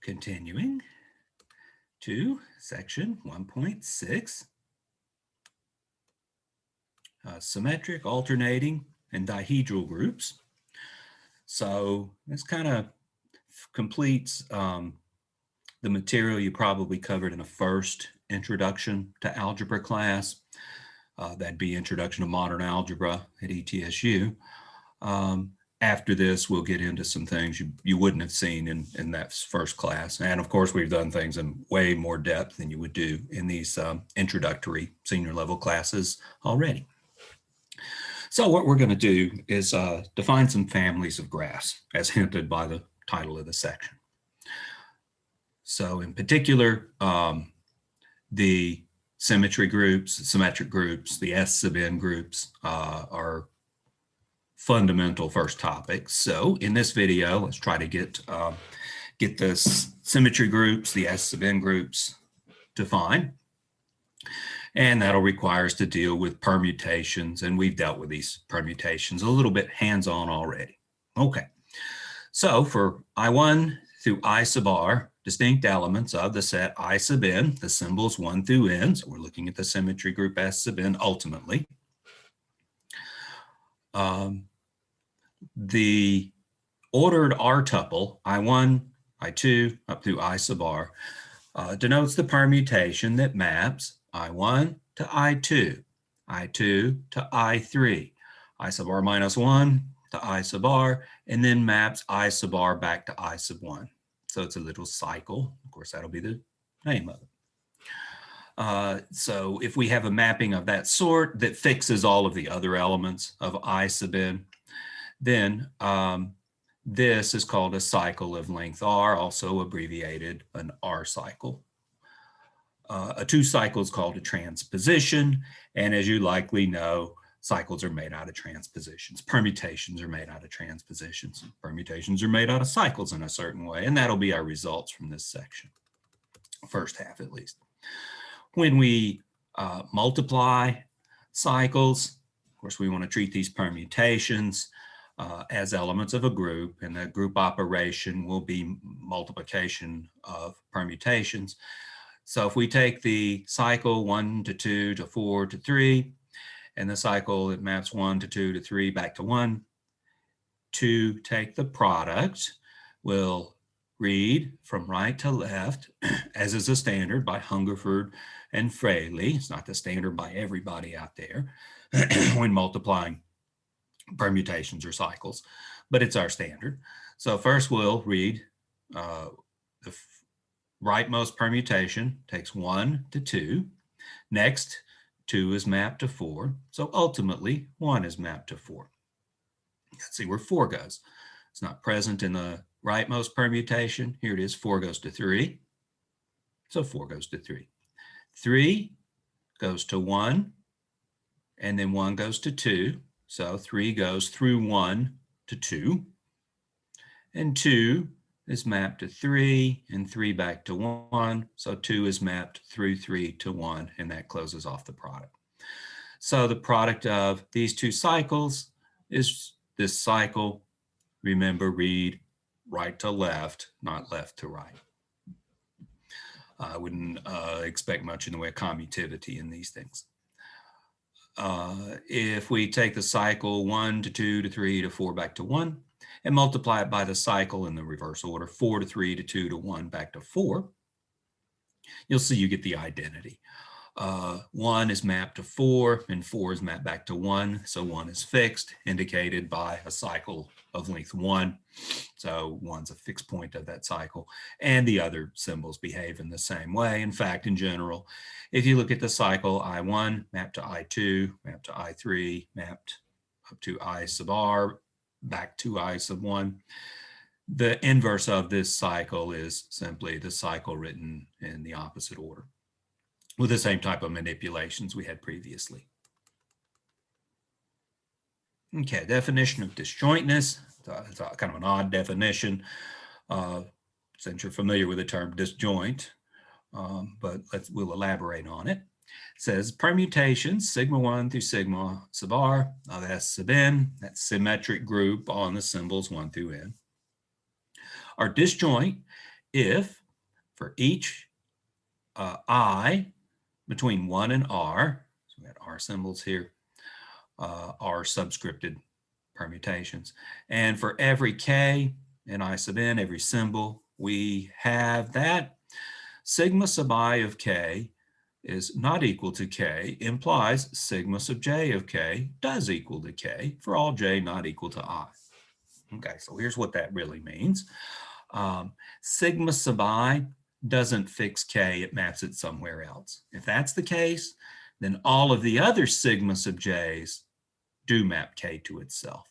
continuing to section 1.6, symmetric, alternating, and dihedral groups. So this kind of completes the material you probably covered in a first introduction to algebra class. That'd be Introduction to Modern Algebra at ETSU. After this, we'll get into some things you wouldn't have seen in that first class. And of course, we've done things in way more depth than you would do in these introductory senior level classes already. So what we're going to do is define some families of graphs as hinted by the title of the section. So in particular, the symmetry groups, symmetric groups, the S sub n groups are fundamental first topics. So in this video, let's try to get the symmetry groups, the S sub n groups defined. And that'll require us to deal with permutations. And we've dealt with these permutations a little bit hands-on already. Okay, so for I1 through I sub r, distinct elements of the set I sub n, the symbols 1 through n. So we're looking at the symmetry group S sub n ultimately. The ordered R tuple, I1, I2, up through I sub r, denotes the permutation that maps I1 to I2, I2 to I3, I sub r minus 1 to I sub r, and then maps I sub r back to I sub 1. So it's a little cycle. Of course, that'll be the name of it. So if we have a mapping of that sort that fixes all of the other elements of I sub n, then this is called a cycle of length r, also abbreviated an R cycle. A two cycle is called a transposition, and as you likely know, cycles are made out of transpositions. Permutations are made out of transpositions. Permutations are made out of cycles in a certain way, and that'll be our results from this section, first half at least. When we multiply cycles, of course, we want to treat these permutations as elements of a group, and the group operation will be multiplication of permutations. So if we take the cycle 1 to 2 to 4 to 3, and the cycle that maps 1 to 2 to 3 back to 1, to take the product, we'll read from right to left, as is the standard by Hungerford and Fraley. It's not the standard by everybody out there when multiplying permutations or cycles, but it's our standard. So first we'll read the rightmost permutation takes 1 to 2. Next, 2 is mapped to 4. So ultimately, 1 is mapped to 4. Let's see where 4 goes. It's not present in the rightmost permutation. Here it is. 4 goes to 3. So 4 goes to 3. 3 goes to 1, and then 1 goes to 2. So 3 goes through 1 to 2. And 2 is mapped to 3, and 3 back to 1. So 2 is mapped through 3 to 1, and that closes off the product. So the product of these two cycles is this cycle. Remember, read right to left, not left to right. I wouldn't expect much in the way of commutativity in these things. If we take the cycle 1 to 2 to 3 to 4 back to 1, and multiply it by the cycle in the reverse order, 4 to 3 to 2 to 1 back to 4, you'll see you get the identity. 1 is mapped to 4, and 4 is mapped back to 1. So 1 is fixed, indicated by a cycle of length 1. So 1's a fixed point of that cycle. And the other symbols behave in the same way. In fact, in general, if you look at the cycle I1 mapped to I2, mapped to I3, mapped up to I sub r, back to I sub 1, the inverse of this cycle is simply the cycle written in the opposite order with the same type of manipulations we had previously. Okay, definition of disjointness. It's kind of an odd definition since you're familiar with the term disjoint, but we'll elaborate on it. It says permutations, sigma 1 through sigma sub r of S sub n, that symmetric group on the symbols 1 through n, are disjoint if for each I between 1 and R, so we got R symbols here, R subscripted permutations, and for every K and I sub n, every symbol, we have that sigma sub I of K is not equal to K implies sigma sub J of K does equal to K for all J not equal to I. Okay, so here's what that really means. Sigma sub I doesn't fix K, it maps it somewhere else. If that's the case, then all of the other sigma sub J's do map K to itself.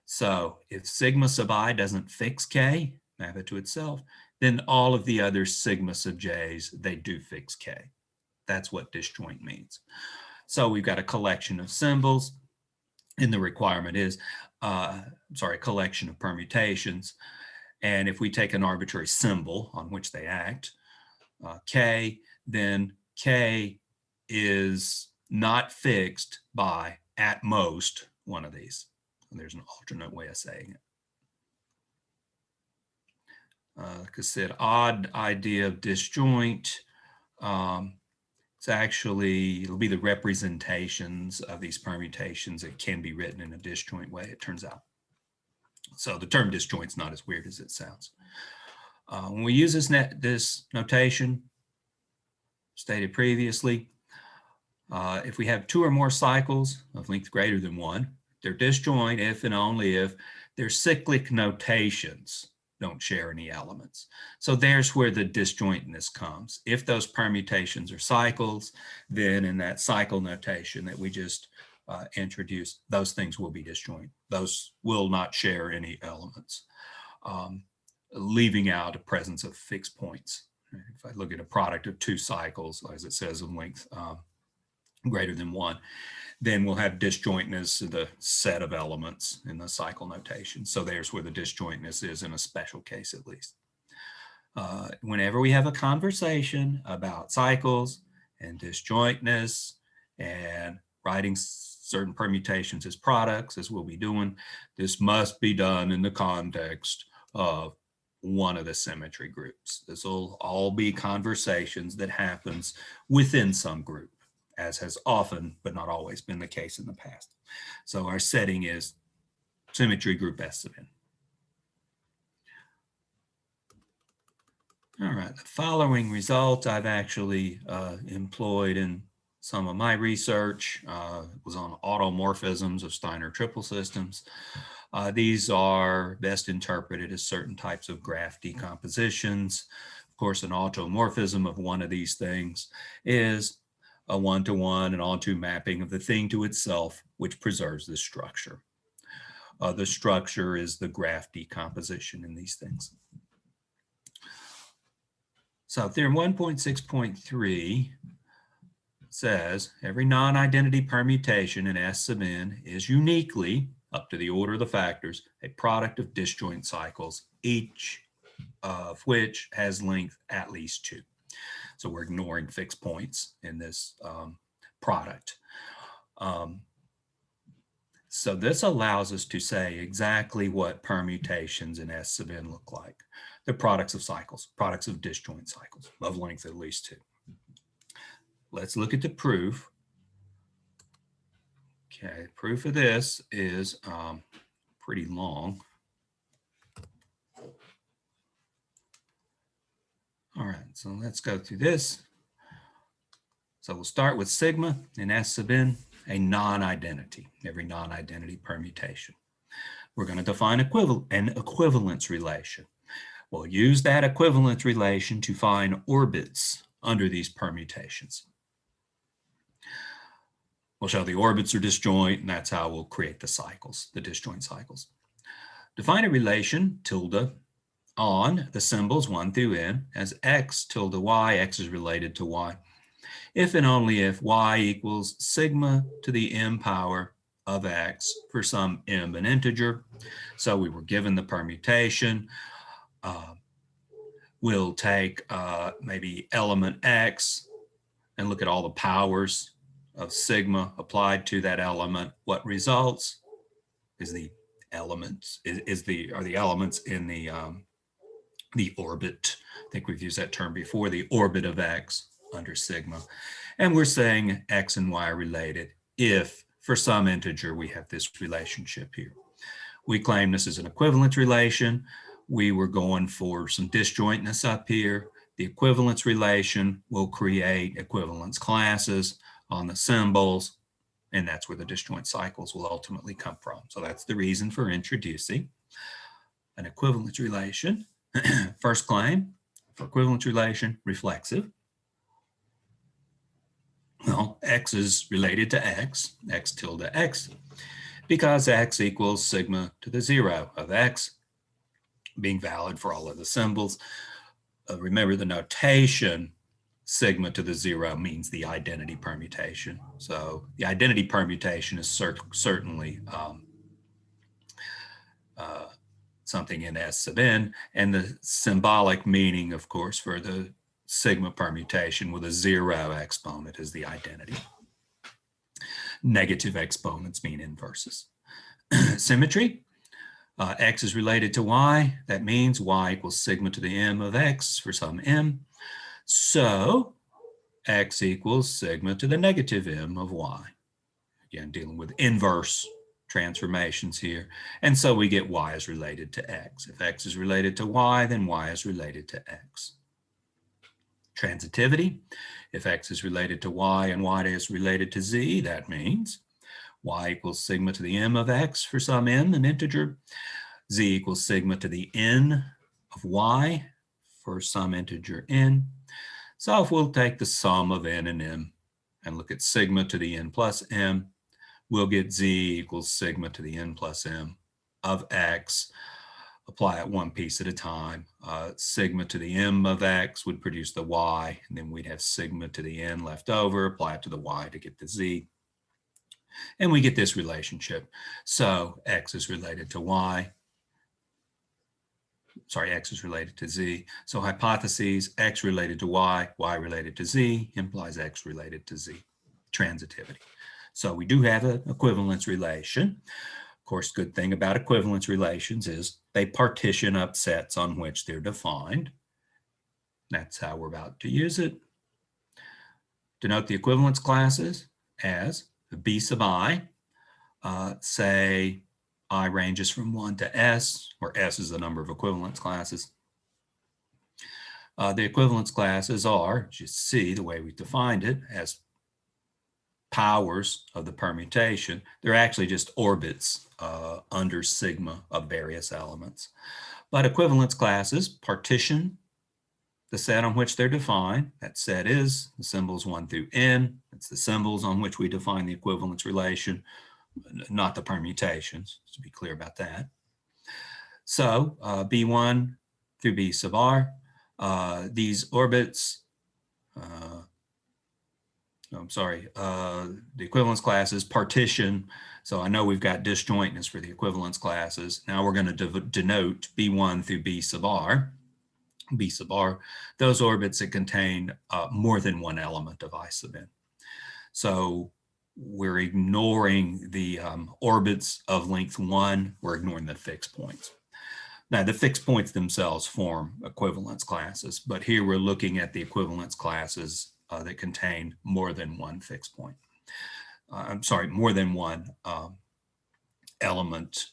So if sigma sub I doesn't fix K, map it to itself, then all of the other sigma sub J's, they do fix K. That's what disjoint means. So we've got a collection of symbols, and the requirement is, collection of permutations. And if we take an arbitrary symbol on which they act, K, then K is not fixed by at most one of these. And there's an alternate way of saying it. Like I said, odd idea of disjoint. It'll be the representations of these permutations that can be written in a disjoint way, it turns out. So the term disjoint's not as weird as it sounds. When we use this notation, stated previously, if we have 2 or more cycles of length greater than 1, they're disjoint if and only if their cyclic notations don't share any elements. So there's where the disjointness comes. If those permutations are cycles, then in that cycle notation that we just introduced, those things will be disjoint. Those will not share any elements, leaving out a presence of fixed points. If I look at a product of 2 cycles, as it says in length greater than 1, then we'll have disjointness of the set of elements in the cycle notation. So there's where the disjointness is in a special case, at least. Whenever we have a conversation about cycles and disjointness and writing certain permutations as products, as we'll be doing, this must be done in the context of one of the symmetry groups. This will all be conversations that happens within some group, as has often, but not always, been the case in the past. So our setting is symmetry group S sub n. All right, the following results I've actually employed in some of my research. It was on automorphisms of Steiner triple systems. These are best interpreted as certain types of graph decompositions. Of course, an automorphism of one of these things is a one-to-one and onto mapping of the thing to itself, which preserves the structure. The structure is the graph decomposition in these things. So Theorem 1.6.3 says every non-identity permutation in S sub n is uniquely, up to the order of the factors, a product of disjoint cycles, each of which has length at least 2. So we're ignoring fixed points in this product. So this allows us to say exactly what permutations in S sub n look like. They're products of cycles, products of disjoint cycles, of length at least 2. Let's look at the proof. Okay, proof of this is pretty long. All right, so let's go through this. So we'll start with sigma in S sub n, a non-identity, every non-identity permutation. We're going to define an equivalence relation. We'll use that equivalence relation to find orbits under these permutations. We'll show the orbits are disjoint, and that's how we'll create the cycles, the disjoint cycles. Define a relation, tilde, on the symbols 1 through n as x tilde y, x is related to y, if and only if y equals sigma to the m power of x for some m an integer. So we were given the permutation. We'll take maybe element x and look at all the powers of sigma applied to that element. What results is the elements are the elements in the the orbit. I think we've used that term before, the orbit of X under sigma. And we're saying X and Y are related if, for some integer, we have this relationship here. We claim this is an equivalence relation. We were going for some disjointness up here. The equivalence relation will create equivalence classes on the symbols, and that's where the disjoint cycles will ultimately come from. So that's the reason for introducing an equivalence relation. First claim for equivalence relation, reflexive. Well, X is related to X, X tilde X, because X equals sigma to the 0 of X, being valid for all of the symbols. Remember the notation, sigma to the 0 means the identity permutation. So the identity permutation is certainly something in S sub n, and the symbolic meaning, of course, for the sigma permutation with a 0 exponent is the identity. Negative exponents mean inverses. Symmetry, X is related to Y. That means Y equals sigma to the M of X for some M. So X equals sigma to the negative M of Y. Again, dealing with inverse transformations here. And so we get Y is related to X. If X is related to Y, then Y is related to X. Transitivity, if X is related to Y and Y is related to Z, that means Y equals sigma to the M of X for some N, an integer. Z equals sigma to the N of Y for some integer N. So if we'll take the sum of N and M and look at sigma to the N plus M, we'll get Z equals sigma to the N plus M of X. Apply it one piece at a time. Sigma to the M of X would produce the Y, and then we'd have sigma to the N left over, apply it to the Y to get the Z. And we get this relationship. So X is related to Y. Sorry, X is related to Z. So hypotheses, X related to Y, Y related to Z implies X related to Z. Transitivity. So we do have an equivalence relation. Of course, good thing about equivalence relations is they partition up sets on which they're defined. That's how we're about to use it. Denote the equivalence classes as B sub I. Say I ranges from 1 to S, where S is the number of equivalence classes. The equivalence classes are, just see the way we defined it, as powers of the permutation. They're actually just orbits under sigma of various elements. But equivalence classes partition the set on which they're defined. That set is the symbols 1 through n. It's the symbols on which we define the equivalence relation, not the permutations, to be clear about that. So B1 through B sub r, these orbits, the equivalence classes partition. So I know we've got disjointness for the equivalence classes. Now we're going to denote B1 through B sub r. B sub r, those orbits that contain more than one element of I sub n. So we're ignoring the orbits of length 1. We're ignoring the fixed points. Now, the fixed points themselves form equivalence classes, but here we're looking at the equivalence classes that contain more than one fixed point. More than one element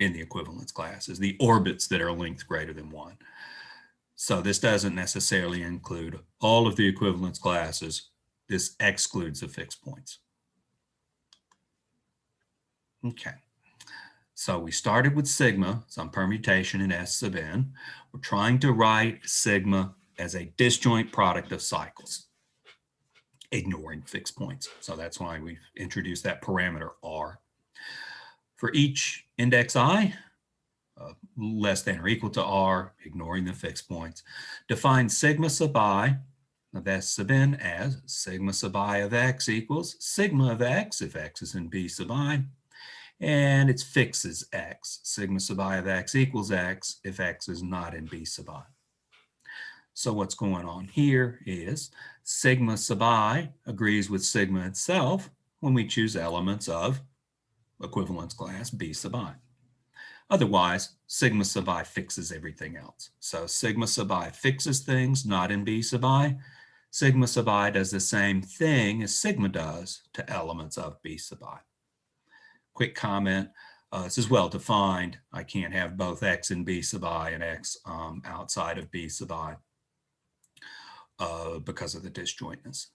in the equivalence classes, the orbits that are length greater than 1. So this doesn't necessarily include all of the equivalence classes. This excludes the fixed points. Okay. So we started with sigma, some permutation in S sub n. We're trying to write sigma as a disjoint product of cycles, ignoring fixed points. So that's why we've introduced that parameter R. For each index I, less than or equal to R, ignoring the fixed points, define sigma sub I of S sub n as sigma sub I of X equals sigma of X if X is in B sub I, and its fixes X. Sigma sub I of X equals X if X is not in B sub I. So what's going on here is sigma sub I agrees with sigma itself when we choose elements of equivalence class B sub I. Otherwise, sigma sub I fixes everything else. So sigma sub I fixes things not in B sub I. Sigma sub I does the same thing as sigma does to elements of B sub I. Quick comment, this is well defined. I can't have both x in B sub I and x outside of B sub I because of the disjointness.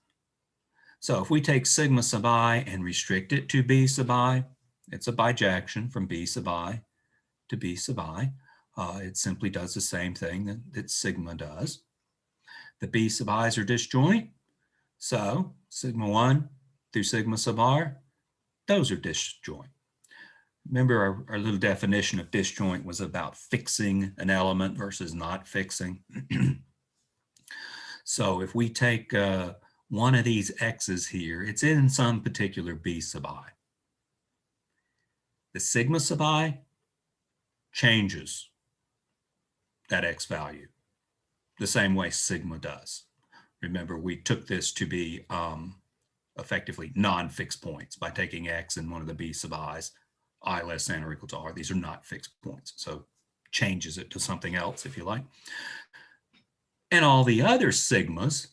So if we take sigma sub I and restrict it to B sub I, it's a bijection from B sub I to B sub I. It simply does the same thing that sigma does. The B sub i's are disjoint, so sigma 1 through sigma sub r, those are disjoint. Remember our little definition of disjoint was about fixing an element versus not fixing. So if we take one of these x's here, it's in some particular B sub I. The sigma sub I changes that x value the same way sigma does. Remember, we took this to be effectively non-fixed points by taking x in one of the B sub i's, I less than or equal to r. These are not fixed points, so changes it to something else if you like. And all the other sigmas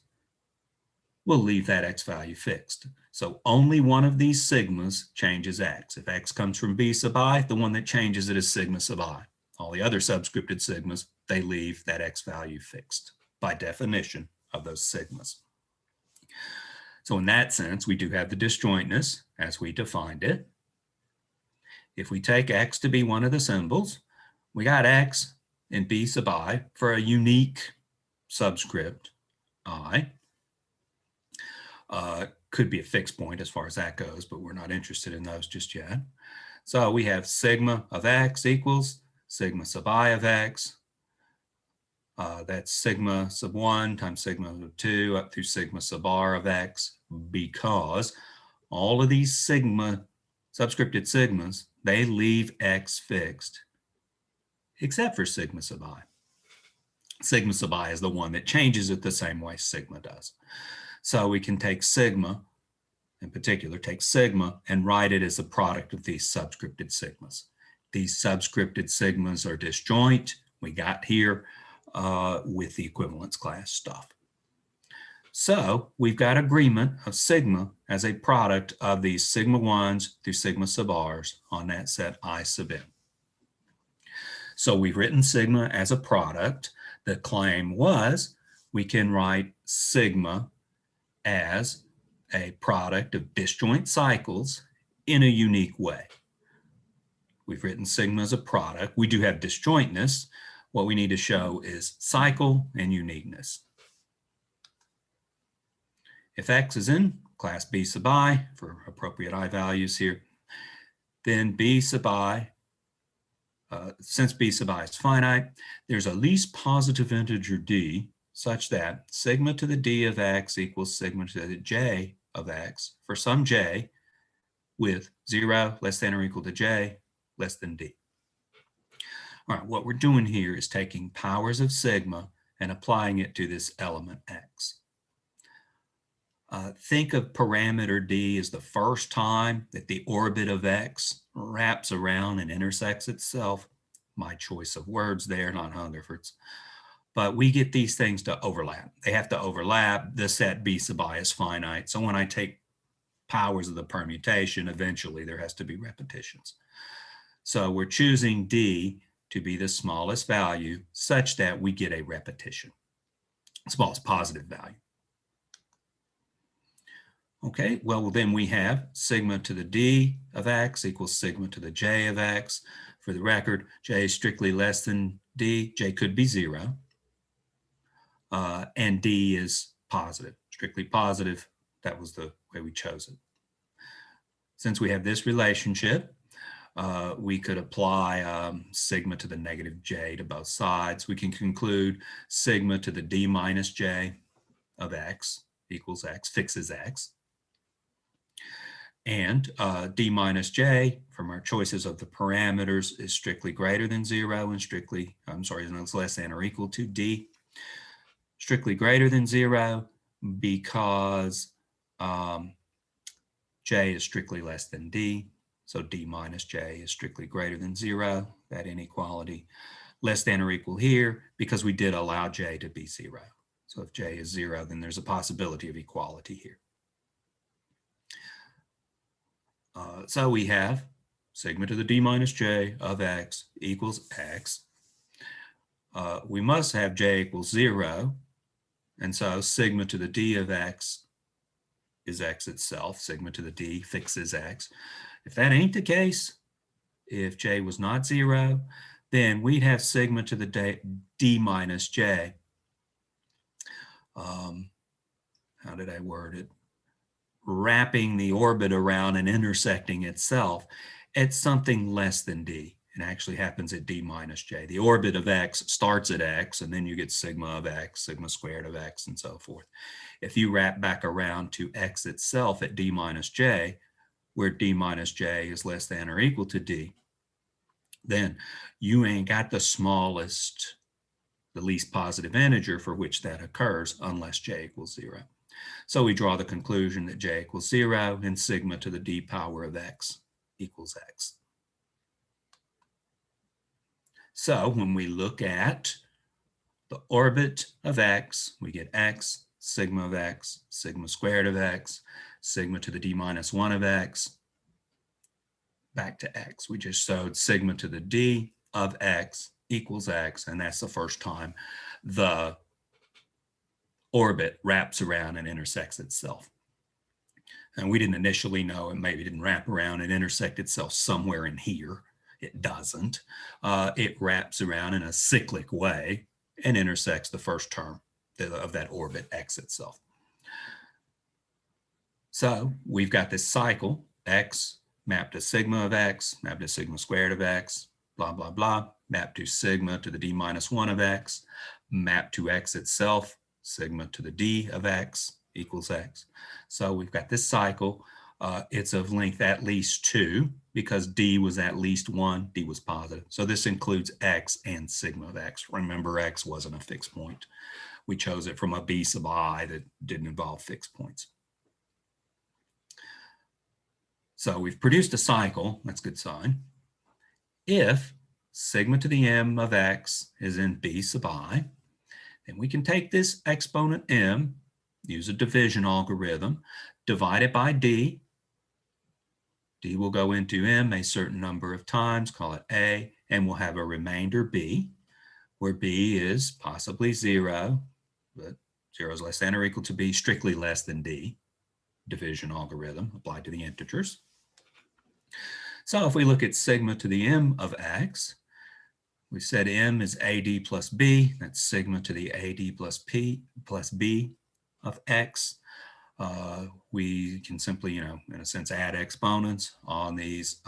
will leave that x value fixed. So only one of these sigmas changes x. If x comes from B sub I, the one that changes it is sigma sub I. All the other subscripted sigmas, they leave that x value fixed by definition of those sigmas. So in that sense, we do have the disjointness as we defined it. If we take x to be one of the symbols, we got x in B sub I for a unique subscript I. Could be a fixed point as far as that goes, but we're not interested in those just yet. So we have sigma of x equals sigma sub I of x. That's sigma sub 1 times sigma sub 2 up through sigma sub r of x, because all of these sigma, subscripted sigmas, they leave x fixed, except for sigma sub I. Sigma sub I is the one that changes it the same way sigma does. So we can take sigma, in particular, take sigma and write it as a product of these subscripted sigmas. These subscripted sigmas are disjoint. We got here with the equivalence class stuff. So we've got agreement of sigma as a product of these sigma 1s through sigma sub r's on that set I sub n. So we've written sigma as a product. The claim was we can write sigma as a product of disjoint cycles in a unique way. We've written sigma as a product. We do have disjointness. What we need to show is cycle and uniqueness. If x is in class B sub I, for appropriate I values here, then B sub I, since B sub I is finite, there's a least positive integer d such that sigma to the d of x equals sigma to the j of x for some j with 0 less than or equal to j less than d. All right, what we're doing here is taking powers of sigma and applying it to this element x. Think of parameter d as the first time that the orbit of x wraps around and intersects itself. My choice of words there, not Hungerford's. But we get these things to overlap. They have to overlap. The set B sub I is finite. So when I take powers of the permutation, eventually there has to be repetitions. So we're choosing d to be the smallest value such that we get a repetition, smallest positive value. Okay, well then we have sigma to the d of x equals sigma to the j of x. For the record, j is strictly less than d. J could be 0. And d is positive, strictly positive. That was the way we chose it. Since we have this relationship, we could apply sigma to the negative j to both sides. We can conclude sigma to the d minus j of x equals x, fixes x. And d minus j from our choices of the parameters is strictly greater than 0 and strictly, is less than or equal to d. Strictly greater than 0 because j is strictly less than d. So d minus j is strictly greater than 0. that inequality less than or equal here because we did allow j to be 0. So if j is 0, then there's a possibility of equality here. So we have sigma to the d minus j of x equals x. We must have j equals 0, and so sigma to the d of x is x itself. Sigma to the d fixes x. If that ain't the case, if j was not 0, then we'd have sigma to the d minus j. How did I word it? Wrapping the orbit around and intersecting itself at something less than d. It actually happens at d minus j. The orbit of x starts at x, and then you get sigma of x, sigma squared of x, and so forth. If you wrap back around to x itself at d minus j, where d minus j is less than or equal to d, then you ain't got the smallest, the least positive integer for which that occurs unless j equals 0. So we draw the conclusion that j equals 0 and sigma to the d power of x equals x. So when we look at the orbit of x, we get x, sigma of x, sigma squared of x, sigma to the d minus 1 of x, back to x. We just showed sigma to the d of x equals x, and that's the first time the orbit wraps around and intersects itself. And we didn't initially know it maybe didn't wrap around and intersect itself somewhere in here. It doesn't. It wraps around in a cyclic way and intersects the first term of that orbit, x itself. So we've got this cycle, x mapped to sigma of x, mapped to sigma squared of x, blah, blah, blah, mapped to sigma to the d minus 1 of x, mapped to x itself, sigma to the d of x equals x. So we've got this cycle. It's of length at least 2 because d was at least 1, d was positive. So this includes x and sigma of x. Remember, x wasn't a fixed point. We chose it from a b sub I that didn't involve fixed points. So we've produced a cycle. That's a good sign. If sigma to the m of x is in b sub I, then we can take this exponent m, use a division algorithm, divide it by d. D will go into m a certain number of times, call it a, and we'll have a remainder b, where b is possibly 0, but 0 is less than or equal to b, strictly less than d. Division algorithm applied to the integers. So if we look at sigma to the m of x, we said m is ad plus b, that's sigma to the ad plus p plus b of x. We can simply, in a sense, add exponents on these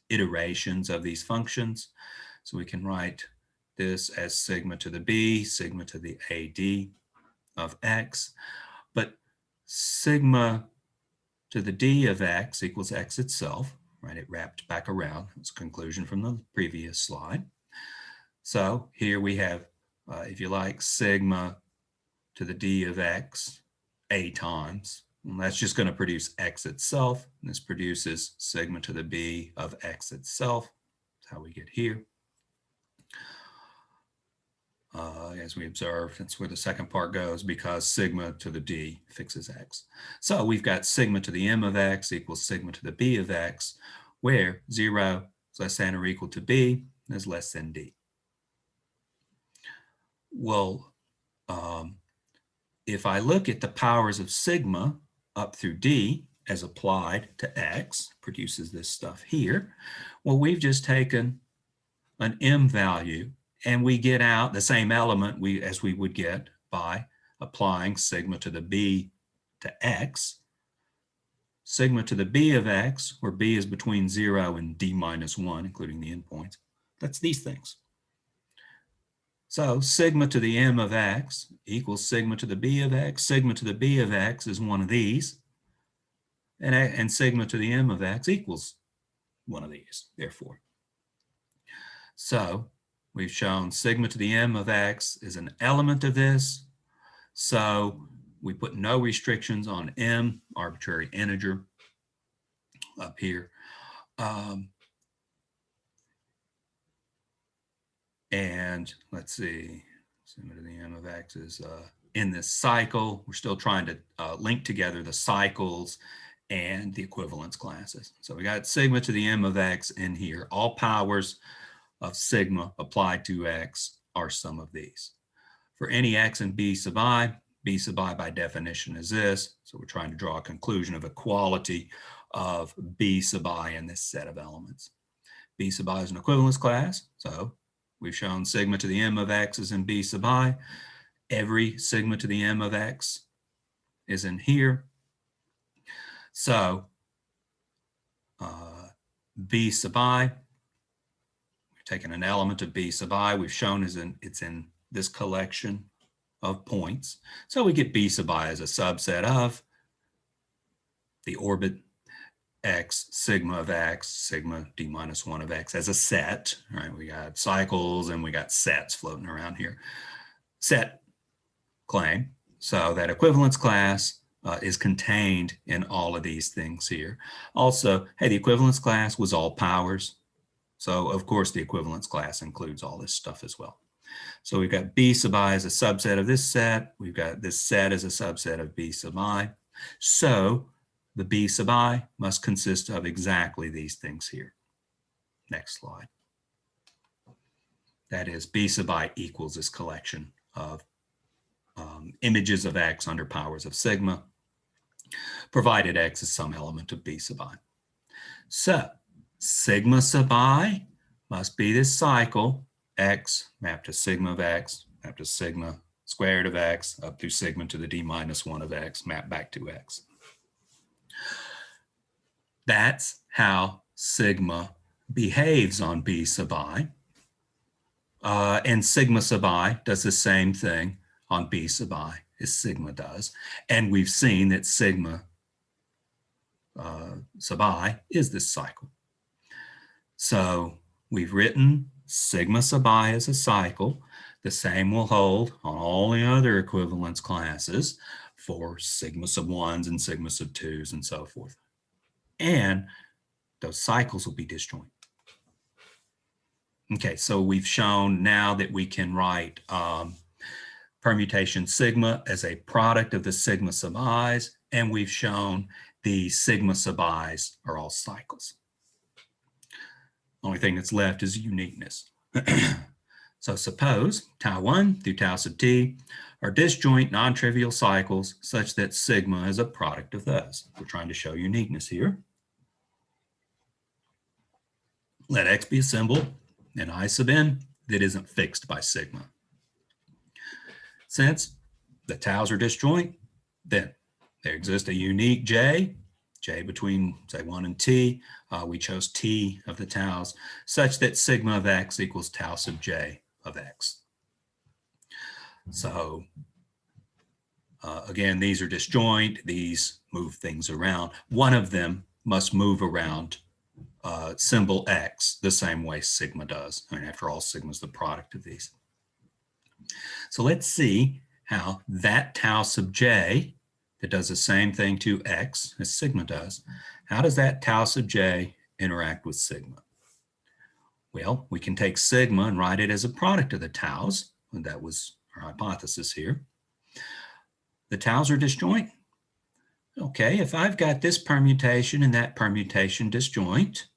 iterations of these functions. So we can write this as sigma to the b, sigma to the ad of x. But sigma to the d of x equals x itself, right? It wrapped back around. It's a conclusion from the previous slide. So here we have, if you like, sigma to the d of x a times. And that's just going to produce x itself. And this produces sigma to the b of x itself. That's how we get here. As we observed, that's where the second part goes because sigma to the d fixes x. So we've got sigma to the m of x equals sigma to the b of x, where 0 is less than or equal to b is less than d. Well, if I look at the powers of sigma up through d as applied to x, produces this stuff here, well, we've just taken an m value and we get out the same element as we would get by applying sigma to the b to x. Sigma to the b of x, where b is between 0 and d minus 1, including the endpoints, that's these things. So sigma to the m of x equals sigma to the b of x. Sigma to the b of x is one of these. And sigma to the m of x equals one of these, therefore. So we've shown sigma to the m of x is an element of this. So we put no restrictions on m, arbitrary integer, up here. And let's see, sigma to the m of x is in this cycle. We're still trying to link together the cycles and the equivalence classes. So we got sigma to the m of x in here. All powers of sigma applied to x are some of these. For any x and b sub I by definition is this. So we're trying to draw a conclusion of equality of b sub I in this set of elements. B sub I is an equivalence class. So we've shown sigma to the m of x is in b sub I. Every sigma to the m of x is in here. So b sub I, we've taken an element of b sub I, we've shown it's in this collection of points. So we get b sub I as a subset of the orbit x, sigma of x, sigma d minus 1 of x as a set, right? We got cycles and we got sets floating around here. Set claim. So that equivalence class is contained in all of these things here. Also, hey, the equivalence class was all powers. So of course the equivalence class includes all this stuff as well. So we've got b sub I as a subset of this set. We've got this set as a subset of b sub I. So the b sub I must consist of exactly these things here. Next slide. That is, b sub I equals this collection of images of x under powers of sigma, provided x is some element of b sub I. So sigma sub I must be this cycle, x mapped to sigma of x, mapped to sigma squared of x, up through sigma to the d minus 1 of x, mapped back to x. That's how sigma behaves on b sub I. And sigma sub I does the same thing on b sub I as sigma does. And we've seen that sigma sub I is this cycle. So we've written sigma sub I as a cycle. The same will hold on all the other equivalence classes for sigma sub 1s and sigma sub 2s and so forth. And those cycles will be disjoint. Okay, so we've shown now that we can write permutation sigma as a product of the sigma sub i's, and we've shown the sigma sub i's are all cycles. Only thing that's left is uniqueness. So suppose tau 1 through tau sub t are disjoint non-trivial cycles such that sigma is a product of those. We're trying to show uniqueness here. Let x be a symbol in I sub n that isn't fixed by sigma. Since the taus are disjoint, then there exists a unique j between, say, 1 and t. We chose t of the taus, such that sigma of x equals tau sub j of x. So again, these are disjoint. These move things around. One of them must move around symbol x the same way sigma does. I mean, after all, sigma is the product of these. So let's see how that tau sub j that does the same thing to x as sigma does, how does that tau sub j interact with sigma? Well, we can take sigma and write it as a product of the taus, and that was our hypothesis here. The taus are disjoint. Okay, if I've got this permutation and that permutation disjoint,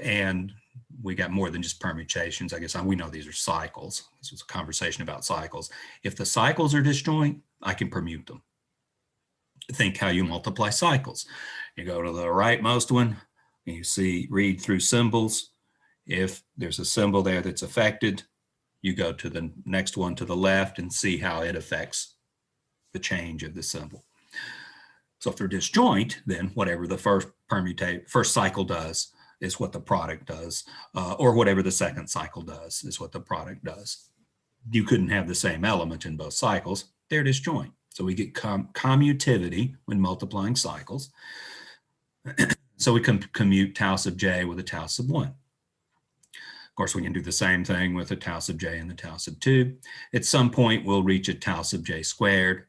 and we got more than just permutations. I guess we know these are cycles. This was a conversation about cycles. If the cycles are disjoint, I can permute them. Think how you multiply cycles. You go to the rightmost one, and you see, read through symbols. If there's a symbol there that's affected, you go to the next one to the left and see how it affects the change of the symbol. So if they're disjoint, then whatever the first cycle does is what the product does, or whatever the second cycle does is what the product does. You couldn't have the same element in both cycles. They're disjoint. So we get commutivity when multiplying cycles. So we can commute tau sub j with a tau sub 1. Of course, we can do the same thing with a tau sub j and the tau sub 2. At some point, we'll reach a tau sub j squared.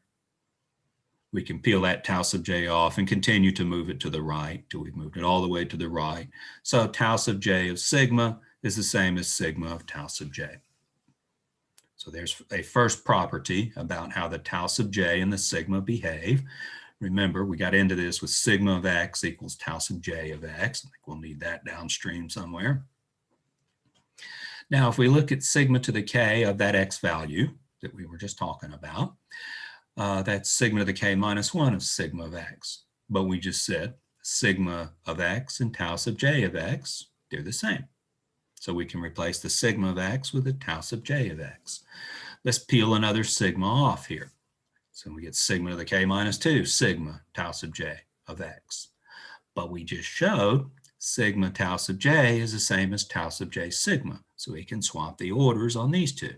We can peel that tau sub j off and continue to move it to the right till we've moved it all the way to the right. So tau sub j of sigma is the same as sigma of tau sub j. So there's a first property about how the tau sub j and the sigma behave. Remember, we got into this with sigma of x equals tau sub j of x. I think we'll need that downstream somewhere. Now, if we look at sigma to the k of that x value that we were just talking about, that's sigma to the k minus 1 of sigma of x. But we just said sigma of x and tau sub j of x, they're the same. So we can replace the sigma of x with the tau sub j of x. Let's peel another sigma off here. So we get sigma to the k minus 2, sigma tau sub j of x. But we just showed sigma tau sub j is the same as tau sub j sigma. So we can swap the orders on these two.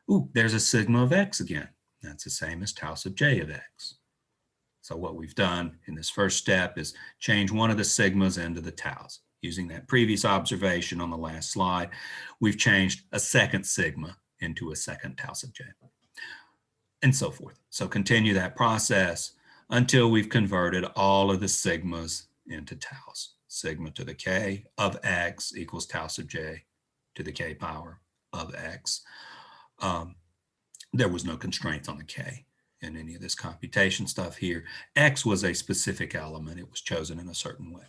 Ooh, there's a sigma of x again. That's the same as tau sub j of x. So what we've done in this first step is change one of the sigmas into the taus. Using that previous observation on the last slide, we've changed a second sigma into a second tau sub j, and so forth. So continue that process until we've converted all of the sigmas into taus. Sigma to the k of x equals tau sub j to the k power of x. There was no constraints on the k in any of this computation stuff here. X was a specific element. It was chosen in a certain way.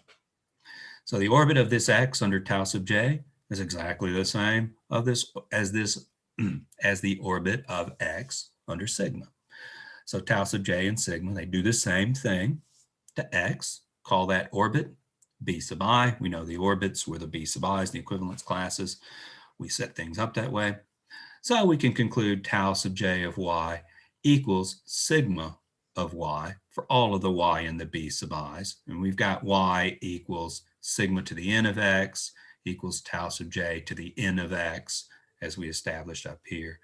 So the orbit of this x under tau sub j is exactly the same as the orbit of x under sigma. So tau sub j and sigma, they do the same thing to x. Call that orbit b sub I. We know the orbits were the b sub i's, the equivalence classes. We set things up that way. So we can conclude tau sub j of y equals sigma of y for all of the y in the b sub i's. And we've got y equals sigma to the n of x equals tau sub j to the n of x, as we established up here.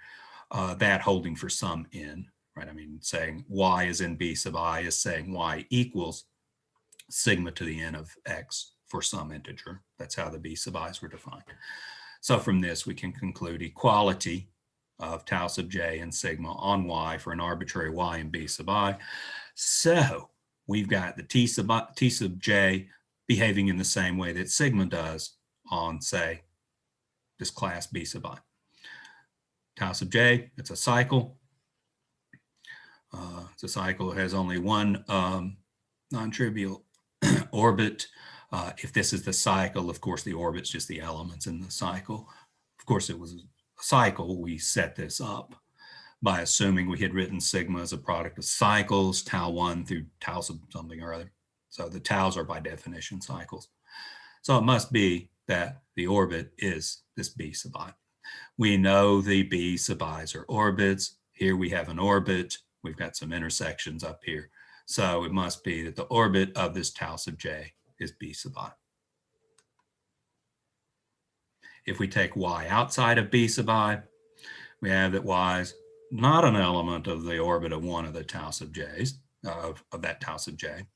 That holding for some n, right? I mean, saying y is in b sub I is saying y equals sigma to the n of x for some integer. That's how the b sub i's were defined. So from this, we can conclude equality of tau sub j and sigma on y for an arbitrary y in b sub I. So we've got the t sub j behaving in the same way that sigma does on, say, this class b sub I. Tau sub j, it's a cycle. It's a cycle, it has only one non-trivial orbit. If this is the cycle, of course, the orbit's just the elements in the cycle. Of course, it was a cycle. We set this up by assuming we had written sigma as a product of cycles, tau 1 through tau sub something or other. So the taus are by definition cycles. So it must be that the orbit is this b sub I. We know the b sub i's are orbits. Here we have an orbit. We've got some intersections up here. So it must be that the orbit of this tau sub j is b sub I. If we take y outside of b sub I, we have that y is not an element of the orbit of one of the tau sub j's, of that tau sub j.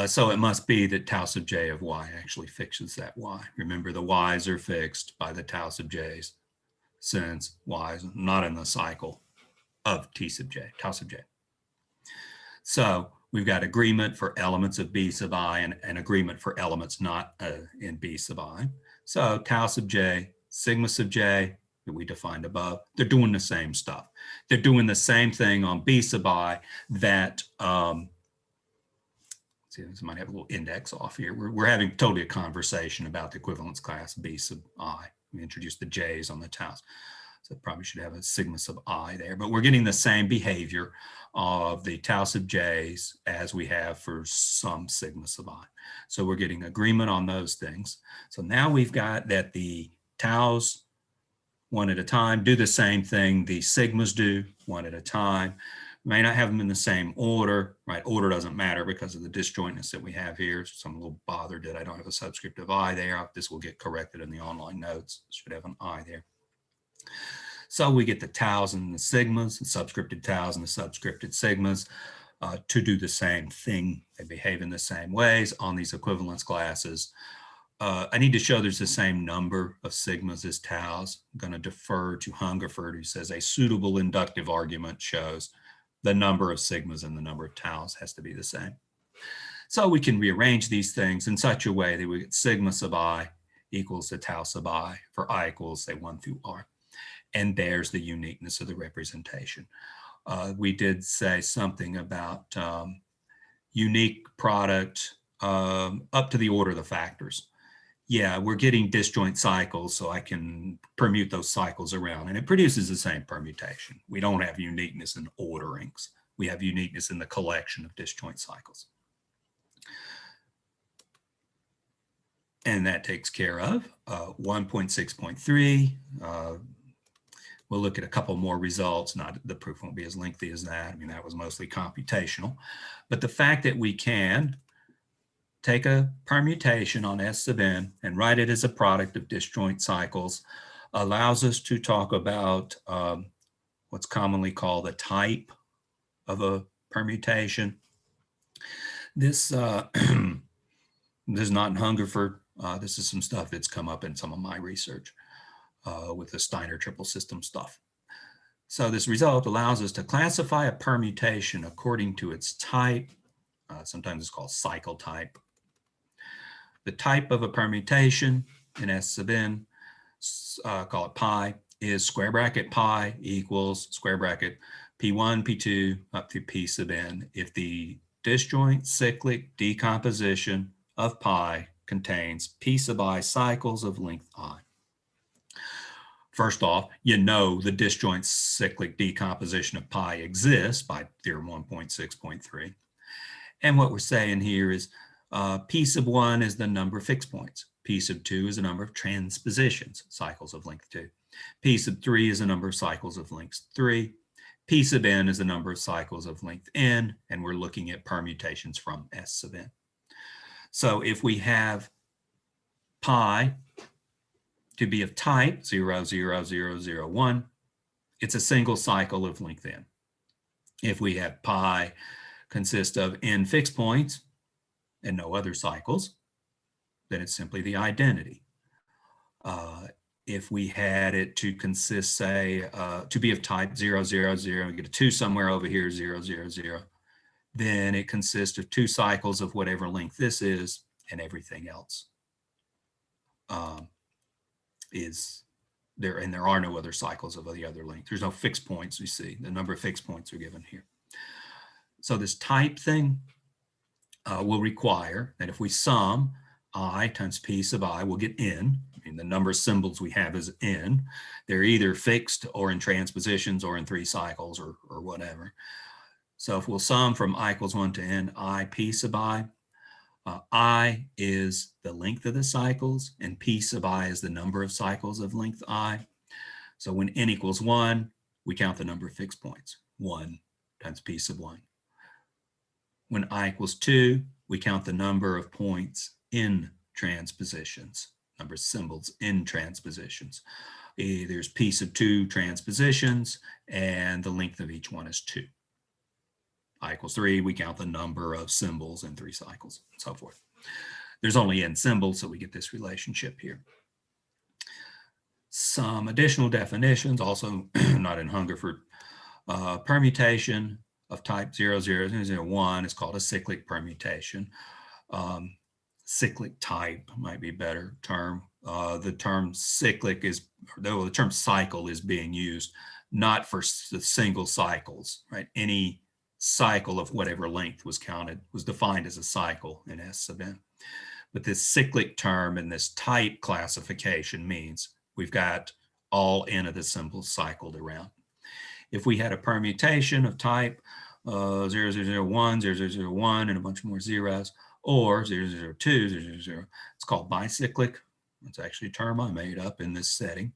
So it must be that tau sub j of y actually fixes that y. Remember, the y's are fixed by the tau sub j's, since y is not in the cycle of t sub j, tau sub j. So we've got agreement for elements of b sub I and agreement for elements not in b sub I. So tau sub j, sigma sub j that we defined above, they're doing the same stuff. They're doing the same thing on b sub I that, see, this might have a little index off here. We're having totally a conversation about the equivalence class b sub I. We introduced the j's on the taus. So probably should have a sigma sub I there, but we're getting the same behavior of the tau sub j's as we have for some sigma sub I. So we're getting agreement on those things. So now we've got that the taus one at a time do the same thing the sigmas do one at a time. May not have them in the same order, right? Order doesn't matter because of the disjointness that we have here. So I'm a little bothered that I don't have a subscript of I there. This will get corrected in the online notes. It should have an I there. So we get the taus and the sigmas, the subscripted taus and the subscripted sigmas to do the same thing. They behave in the same ways on these equivalence classes. I need to show there's the same number of sigmas as taus. I'm going to defer to Hungerford, who says a suitable inductive argument shows the number of sigmas and the number of taus has to be the same. So we can rearrange these things in such a way that we get sigma sub I equals the tau sub I for I equals, say, 1 through R. And there's the uniqueness of the representation. We did say something about unique product up to the order of the factors. Yeah, we're getting disjoint cycles, so I can permute those cycles around, and it produces the same permutation. We don't have uniqueness in orderings. We have uniqueness in the collection of disjoint cycles. And that takes care of 1.6.3. We'll look at a couple more results. The proof won't be as lengthy as that. I mean, that was mostly computational. But the fact that we can take a permutation on S sub n and write it as a product of disjoint cycles allows us to talk about what's commonly called the type of a permutation. This, this is not in Hungerford. This is some stuff that's come up in some of my research with the Steiner triple system stuff. So this result allows us to classify a permutation according to its type. Sometimes it's called cycle type. The type of a permutation in S sub n, call it pi, is square bracket pi equals square bracket p1, p2 up through p sub n if the disjoint cyclic decomposition of pi contains p sub I cycles of length I. First off, you know the disjoint cyclic decomposition of pi exists by theorem 1.6.3. And what we're saying here is p sub 1 is the number of fixed points. P sub 2 is the number of transpositions, cycles of length 2. P sub 3 is the number of cycles of length 3. P sub n is the number of cycles of length n, and we're looking at permutations from S sub n. So if we have pi to be of type 0, 0, 0, 0, 1, it's a single cycle of length n. If we have pi consist of n fixed points and no other cycles, then it's simply the identity. If we had it to consist, say, to be of type 0, 0, 0, we get a 2 somewhere over here, 0, 0, 0, then it consists of 2 cycles of whatever length this is, and everything else is there, and there are no other cycles of the other length. There's no fixed points, you see. The number of fixed points are given here. So this type thing will require that if we sum I times p sub I, we'll get n. I mean, the number of symbols we have is n. They're either fixed or in transpositions or in 3 cycles or whatever. So if we'll sum from I equals 1 to n, I p sub I is the length of the cycles, and p sub I is the number of cycles of length I. So when n equals 1, we count the number of fixed points, 1 times p sub 1. When I equals 2, we count the number of points in transpositions, number of symbols in transpositions. There's p sub 2 transpositions, and the length of each one is 2. I equals 3, we count the number of symbols in 3 cycles, and so forth. There's only n symbols, so we get this relationship here. Some additional definitions, also not in Hungerford. Permutation of type 0, 0, 0, 0, 1 is called a cyclic permutation. Cyclic type might be a better term. The term cyclic is, though the term cycle is being used not for the single cycles, right? Any cycle of whatever length was counted was defined as a cycle in S sub n. But this cyclic term and this type classification means we've got all n of the symbols cycled around. If we had a permutation of type 0001, 0001, and a bunch more zeros, or 002, 000, it's called bicyclic. It's actually a term I made up in this setting.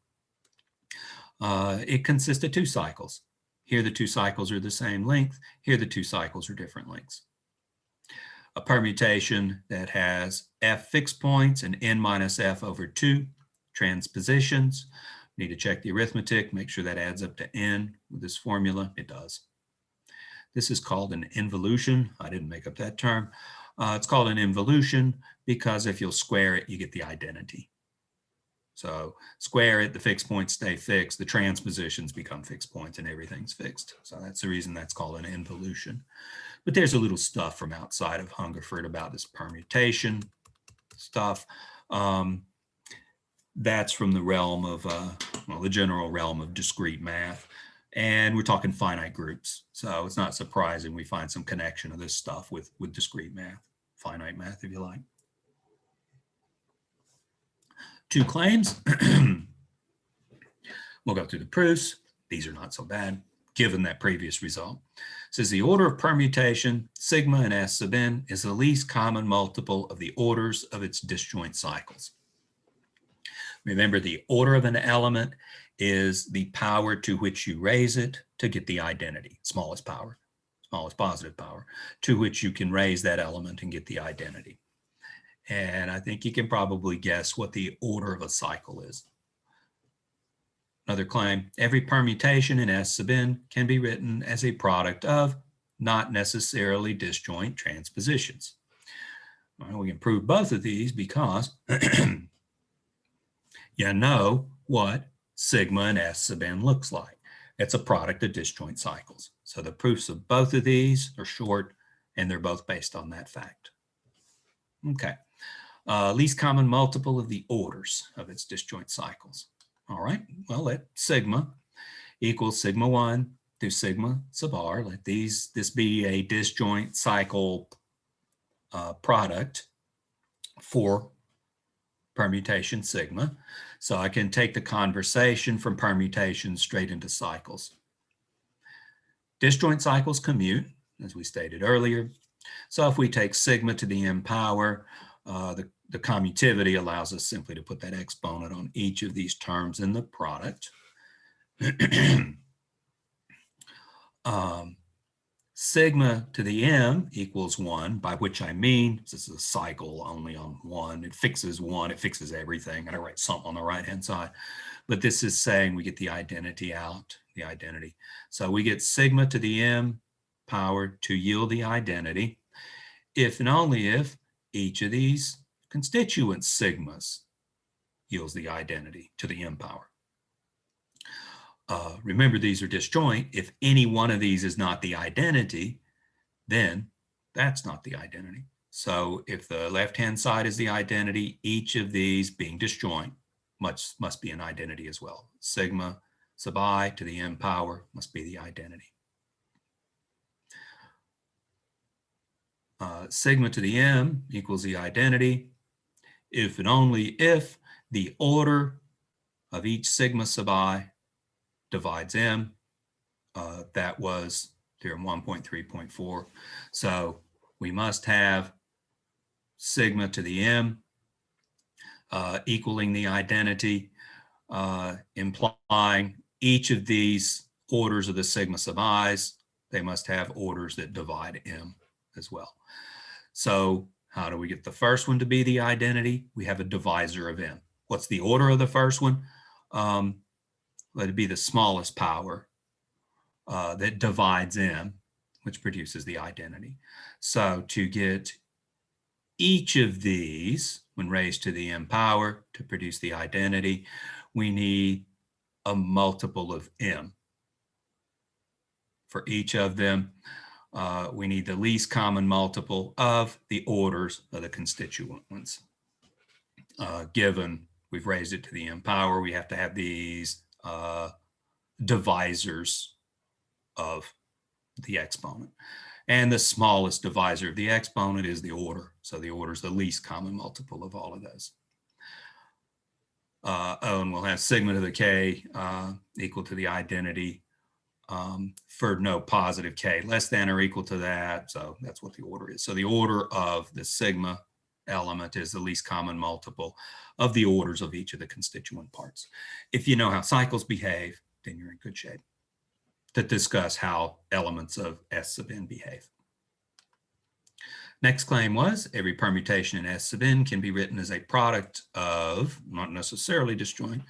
It consists of 2 cycles. Here the 2 cycles are the same length. Here the 2 cycles are different lengths. A permutation that has f fixed points and n minus f over 2 transpositions. Need to check the arithmetic, make sure that adds up to n with this formula. It does. This is called an involution. I didn't make up that term. It's called an involution because if you'll square it, you get the identity. So square it, the fixed points stay fixed, the transpositions become fixed points, and everything's fixed. So that's the reason that's called an involution. But there's a little stuff from outside of Hungerford about this permutation stuff. that's from the realm of, well, the general realm of discrete math. And we're talking finite groups. So it's not surprising we find some connection of this stuff with discrete math, finite math, if you like. Two claims. We'll go through the proofs. These are not so bad, given that previous result. It says the order of permutation, sigma and S sub n, is the least common multiple of the orders of its disjoint cycles. Remember, the order of an element is the power to which you raise it to get the identity, smallest power, smallest positive power, to which you can raise that element and get the identity. And I think you can probably guess what the order of a cycle is. Another claim, every permutation in S sub n can be written as a product of not necessarily disjoint transpositions. Well, we can prove both of these because you know what sigma and S sub n looks like. It's a product of disjoint cycles. So the proofs of both of these are short, and they're both based on that fact. Okay, least common multiple of the orders of its disjoint cycles. All right, well, let sigma equals sigma 1 through sigma sub r. Let this be a disjoint cycle product for permutation sigma. So I can take the conversation from permutation straight into cycles. Disjoint cycles commute, as we stated earlier. So if we take sigma to the m power, the commutivity allows us simply to put that exponent on each of these terms in the product. Sigma to the m equals 1, by which I mean this is a cycle only on 1. It fixes 1, it fixes everything. I write something on the right-hand side. But this is saying we get the identity out, the identity. So we get sigma to the m power to yield the identity if and only if each of these constituent sigmas yields the identity to the m power. Remember, these are disjoint. If any one of these is not the identity, then that's not the identity. So if the left-hand side is the identity, each of these being disjoint must be an identity as well. Sigma sub I to the m power must be the identity. Sigma to the m equals the identity if and only if the order of each sigma sub I divides m. That was theorem 1.3.4. So we must have sigma to the m equaling the identity, implying each of these orders of the sigma sub i's, they must have orders that divide m as well. So how do we get the first one to be the identity? We have a divisor of m. What's the order of the first one? Let it be the smallest power that divides m, which produces the identity. So to get each of these, when raised to the m power, to produce the identity, we need a multiple of m. For each of them, we need the least common multiple of the orders of the constituent ones. Given we've raised it to the m power, we have to have these divisors of the exponent. And the smallest divisor of the exponent is the order. So the order is the least common multiple of all of those. And we'll have sigma to the k equal to the identity for no positive k less than or equal to that. So that's what the order is. So the order of the sigma element is the least common multiple of the orders of each of the constituent parts. If you know how cycles behave, then you're in good shape to discuss how elements of S sub n behave. Next claim was every permutation in S sub n can be written as a product of, not necessarily disjoint,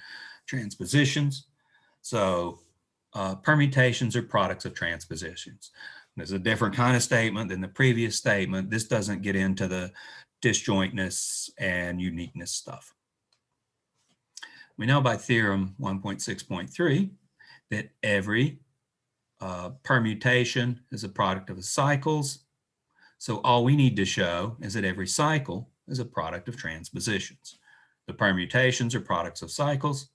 transpositions. So permutations are products of transpositions. There's a different kind of statement than the previous statement. This doesn't get into the disjointness and uniqueness stuff. We know by theorem 1.6.3 that every permutation is a product of the cycles. So all we need to show is that every cycle is a product of transpositions. The permutations are products of cycles.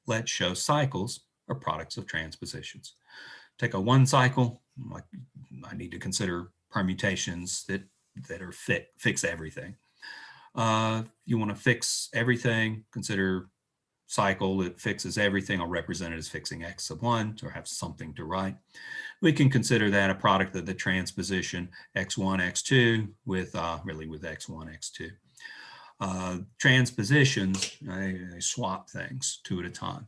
Let's show cycles are products of transpositions. Take a one cycle, like I need to consider permutations that are fix everything. You want to fix everything, consider cycle that fixes everything. I'll represent it as fixing x sub 1 or have something to write. We can consider that a product of the transposition x1, x2 with really with x1, x2. Transpositions, they swap things two at a time.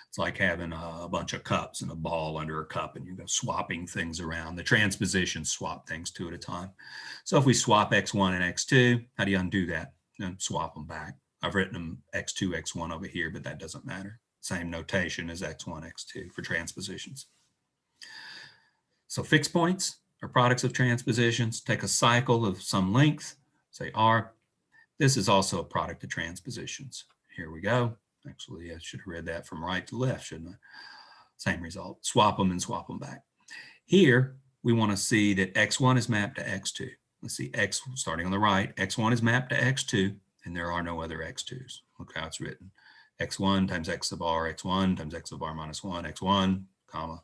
It's like having a bunch of cups and a ball under a cup and you go swapping things around. The transpositions swap things two at a time. So if we swap x1 and x2, how do you undo that? And swap them back. I've written them x2, x1 over here, but that doesn't matter. Same notation as x1, x2 for transpositions. So fixed points are products of transpositions. Take a cycle of some length, say R. This is also a product of transpositions. Here we go. Actually, I should have read that from right to left, shouldn't I? Same result. Swap them and swap them back. Here, we want to see that x1 is mapped to x2. Let's see, x starting on the right, x1 is mapped to x2, and there are no other x2s. Look how it's written. x1 times x sub r, x1 times x sub r minus 1, x1, comma,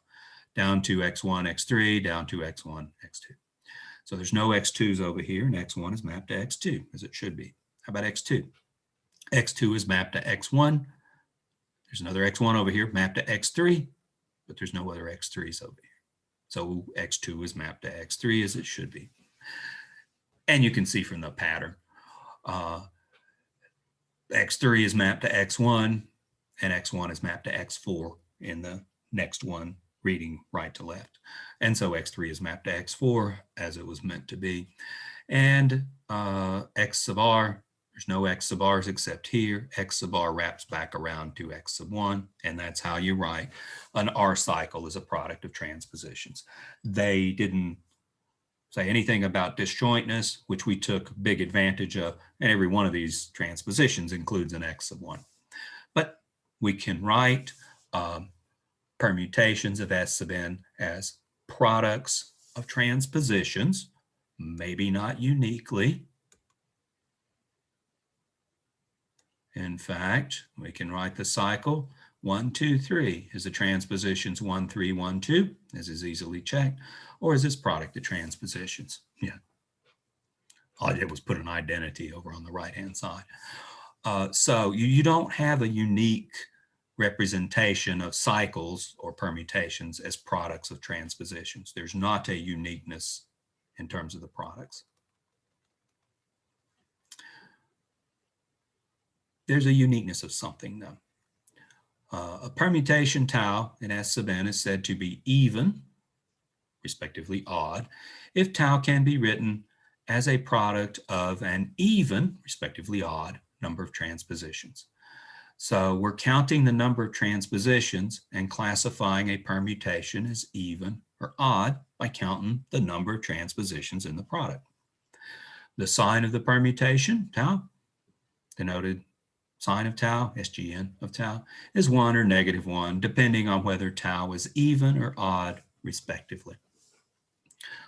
down to x1, x3, down to x1, x2. So there's no x2s over here, and x1 is mapped to x2, as it should be. How about x2? x2 is mapped to x1. There's another x1 over here mapped to x3, but there's no other x3s over here. So x2 is mapped to x3 as it should be. And you can see from the pattern, x3 is mapped to x1 and x1 is mapped to x4 in the next one reading right to left. And so x3 is mapped to x4 as it was meant to be. And x sub r, there's no x sub r's except here. X sub r wraps back around to x sub 1, and that's how you write an R cycle as a product of transpositions. They didn't say anything about disjointness, which we took big advantage of, and every one of these transpositions includes an x sub 1. But we can write permutations of S sub n as products of transpositions, maybe not uniquely. In fact, we can write the cycle 1, 2, 3 is the transpositions 1, 3, 1, 2, as is easily checked, or is this product of transpositions? Yeah. All I did was put an identity over on the right-hand side. So you don't have a unique representation of cycles or permutations as products of transpositions. There's not a uniqueness in terms of the products. There's a uniqueness of something, though. A permutation tau in S sub n is said to be even, respectively odd, if tau can be written as a product of an even, respectively odd, number of transpositions. So we're counting the number of transpositions and classifying a permutation as even or odd by counting the number of transpositions in the product. The sign of the permutation, tau, denoted sign of tau, SGN of tau, is 1 or -1, depending on whether tau is even or odd, respectively.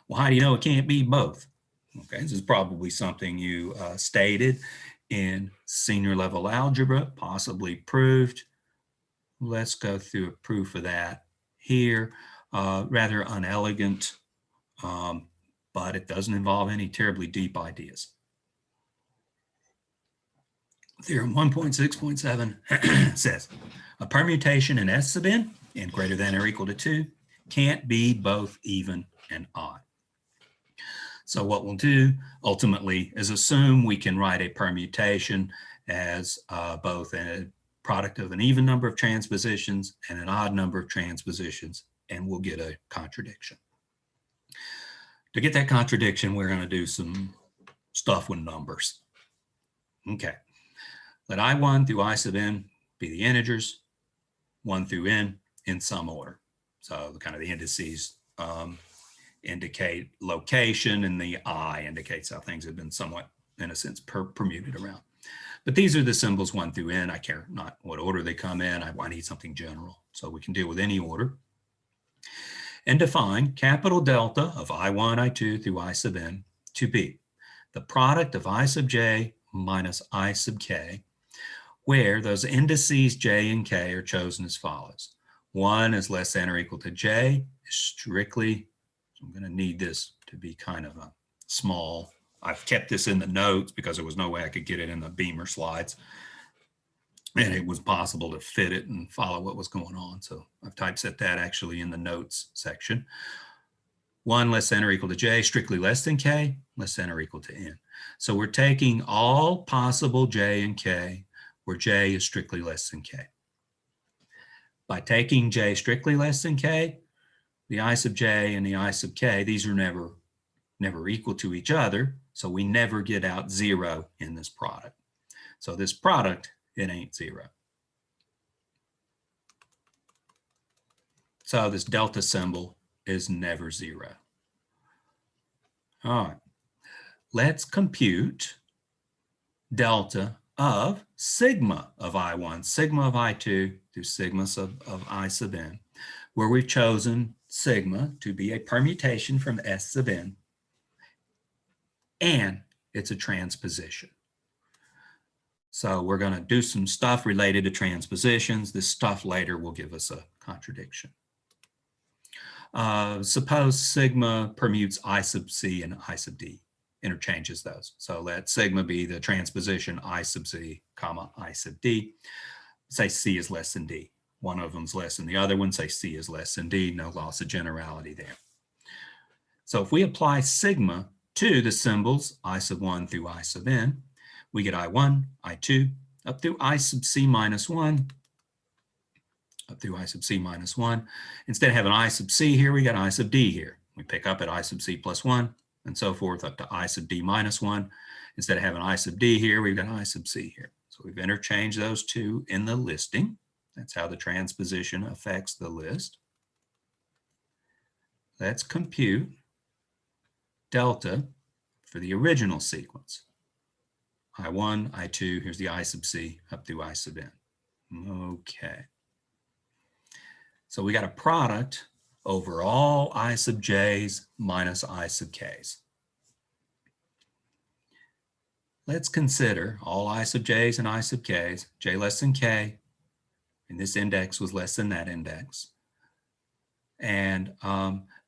Well, how do you know it can't be both? Okay, this is probably something you stated in senior level algebra, possibly proved. Let's go through a proof of that here. Rather unelegant, but it doesn't involve any terribly deep ideas. Theorem 1.6.7 says, a permutation in S sub n greater than or equal to 2 can't be both even and odd. So what we'll do ultimately is assume we can write a permutation as both a product of an even number of transpositions and an odd number of transpositions, and we'll get a contradiction. To get that contradiction, we're going to do some stuff with numbers. Okay. Let I1 through I sub n be the integers, 1 through n in some order. So kind of the indices indicate location, and the I indicates how things have been somewhat, in a sense, permuted around. But these are the symbols 1 through n. I care not what order they come in. I need something general. So we can deal with any order. And define capital delta of I1, I2 through I sub n to be the product of I sub j minus I sub k, where those indices j and k are chosen as follows. 1 is less than or equal to j, is strictly, so I'm going to need this to be kind of a small. I've kept this in the notes because there was no way I could get it in the Beamer slides. And it was possible to fit it and follow what was going on. So I've typeset that actually in the notes section. 1 less than or equal to j, strictly less than k, less than or equal to n. So we're taking all possible j and k where j is strictly less than k. By taking j strictly less than k, the I sub j and the I sub k, these are never equal to each other, so we never get out 0 in this product. So this product, it ain't 0. So this delta symbol is never 0. All right, let's compute delta of sigma of I1, sigma of I2 through sigma of I sub n, where we've chosen sigma to be a permutation from S sub n, and it's a transposition. So we're going to do some stuff related to transpositions. This stuff later will give us a contradiction. Suppose sigma permutes I sub c and I sub d, interchanges those. So let sigma be the transposition I sub c, comma, I sub d. Say c is less than d. One of them's less than the other one. Say c is less than d. No loss of generality there. So if we apply sigma to the symbols I sub 1 through I sub n, we get I1, I2, up through I sub c minus 1, up through I sub c minus 1. Instead of having I sub c here, we got I sub d here. We pick up at I sub c plus 1, and so forth, up to I sub d minus 1. Instead of having I sub d here, we've got I sub c here. So we've interchanged those two in the listing. That's how the transposition affects the list. Let's compute delta for the original sequence. I1, I2, here's the I sub c up through I sub n. Okay. So we got a product over all I sub j's minus I sub k's. Let's consider all I sub j's and I sub k's, j less than k, and this index was less than that index. And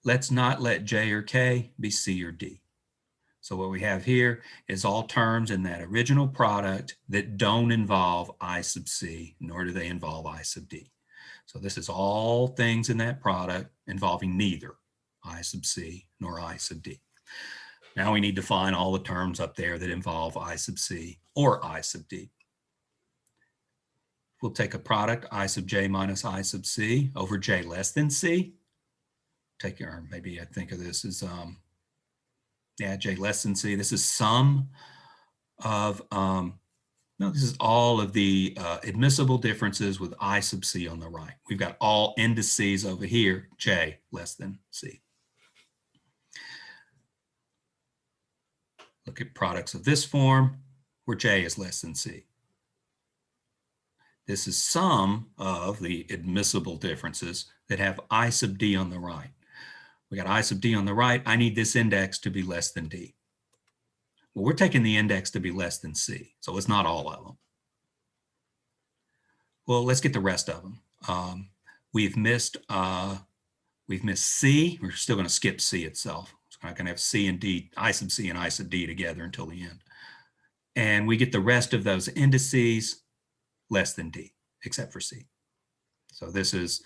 let's not let j or k be c or d. So what we have here is all terms in that original product that don't involve I sub c, nor do they involve I sub d. So this is all things in that product involving neither I sub c nor I sub d. Now we need to find all the terms up there that involve I sub c or I sub d. We'll take a product I sub j minus I sub c over j less than c. Take your, maybe I think of this as yeah, j less than c. This is sum of, no, this is all of the admissible differences with I sub c on the right. We've got all indices over here, j less than c. Look at products of this form where j is less than c. This is sum of the admissible differences that have I sub d on the right. We got I sub d on the right. I need this index to be less than d. Well, we're taking the index to be less than c, so it's not all of them. Well, let's get the rest of them. We've missed c. We're still going to skip c itself. So I'm not going to have c and d, I sub c and I sub d together until the end. And we get the rest of those indices less than d, except for c. So this is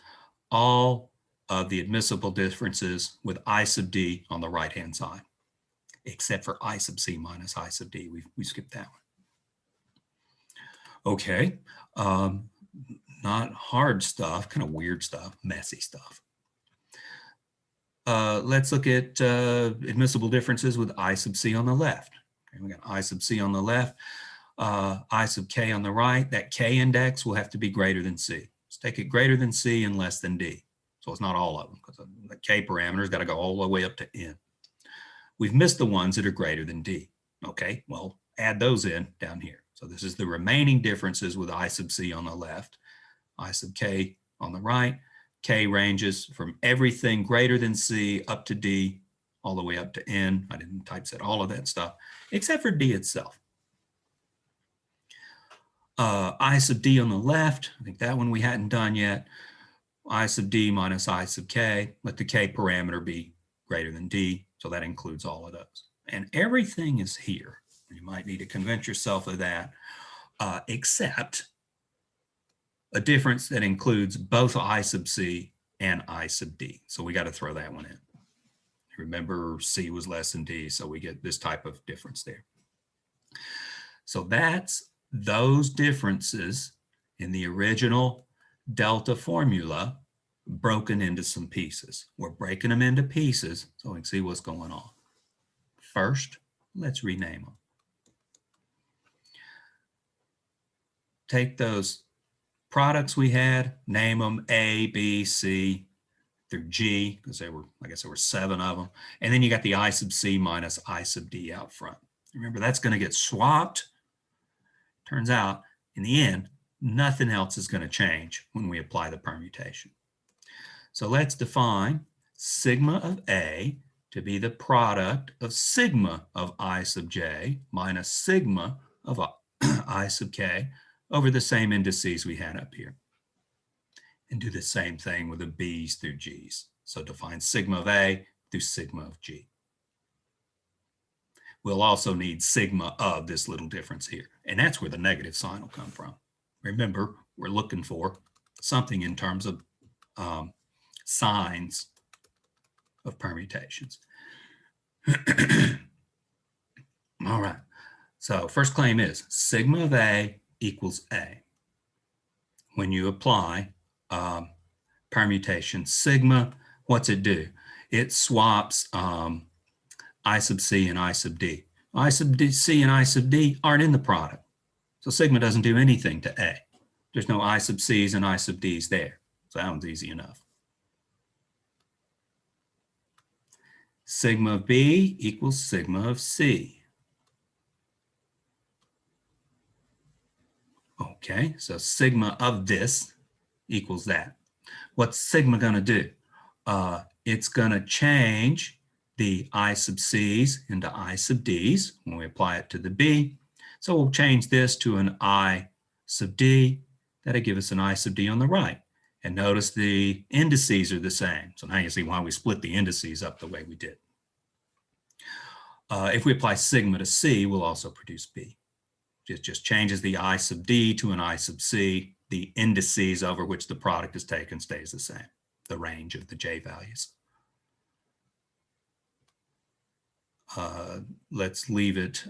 all of the admissible differences with I sub d on the right-hand side, except for I sub c minus I sub d. We skipped that one. Okay, not hard stuff, kind of weird stuff, messy stuff. Let's look at admissible differences with I sub c on the left. Okay, we got I sub c on the left, I sub k on the right. That k index will have to be greater than c. Let's take it greater than c and less than d. So it's not all of them, because the k parameter's got to go all the way up to n. We've missed the ones that are greater than d. Okay, well, add those in down here. So this is the remaining differences with I sub c on the left, I sub k on the right. K ranges from everything greater than c up to d, all the way up to n. I didn't typeset all of that stuff, except for d itself. I sub d on the left, I think that one we hadn't done yet. I sub d minus I sub k, let the k parameter be greater than d, so that includes all of those. And everything is here. You might need to convince yourself of that, except a difference that includes both I sub c and I sub d. So we got to throw that one in. Remember, c was less than d, so we get this type of difference there. So that's those differences in the original delta formula broken into some pieces. We're breaking them into pieces so we can see what's going on. First, let's rename them. Take those products we had, name them A, B, C through G, because there were, I guess there were 7 of them. And then you got the I sub C minus I sub D out front. Remember, that's going to get swapped. Turns out, in the end, nothing else is going to change when we apply the permutation. So let's define sigma of A to be the product of sigma of I sub j minus sigma of I sub k over the same indices we had up here. And do the same thing with the B's through G's. So define sigma of A through sigma of G. We'll also need sigma of this little difference here. And that's where the negative sign will come from. Remember, we're looking for something in terms of signs of permutations. All right. So first claim is sigma of A equals A. When you apply permutation sigma, what's it do? It swaps I sub C and I sub D. I sub D, C and I sub D aren't in the product. So sigma doesn't do anything to A. There's no I sub C's and I sub D's there. So that one's easy enough. Sigma of B equals sigma of C. Okay, so sigma of this equals that. What's sigma going to do? It's going to change the I sub C's into I sub D's when we apply it to the B. So we'll change this to an I sub D. That'll give us an I sub D on the right. And notice the indices are the same. So now you see why we split the indices up the way we did. If we apply sigma to C, we'll also produce B. It just changes the I sub D to an I sub C. The indices over which the product is taken stays the same, the range of the J values. Let's leave it